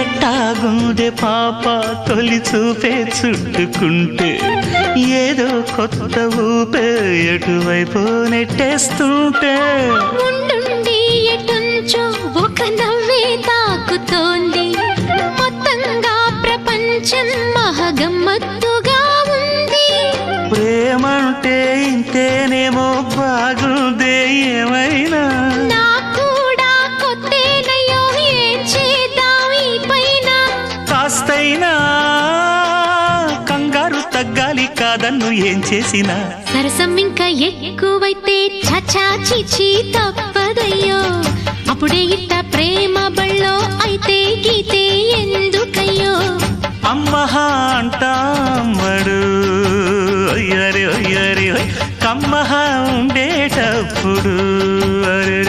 ఎట్టాగుందే పాప తొలి చూపే చుట్టుకుంటే ఏదో కొత్త ఊపే ఎటువైపు నెట్టేస్తుంటే ఉండుండి ఎటుంచో ఒక నవ్వే తాకుతోంది మొత్తంగా ప్రపంచం మహగమ్మత్తుగా ఉంది ప్రేమంటే ఇంతేనేమో బాగుందే ఏమైనా కాస్తైనా కంగారు తగ్గాలి కాదన్ను ఏం చేసినా సరసం ఇంకా ఎక్కువైతే చచా చిచి తప్పదయ్యో అప్పుడే ఇట్ట ప్రేమ బళ్ళో అయితే గీతే ఎందుకయ్యో అమ్మహా అంటామడు అయ్యరే అయ్యరే కమ్మహా ఉండేటప్పుడు అరే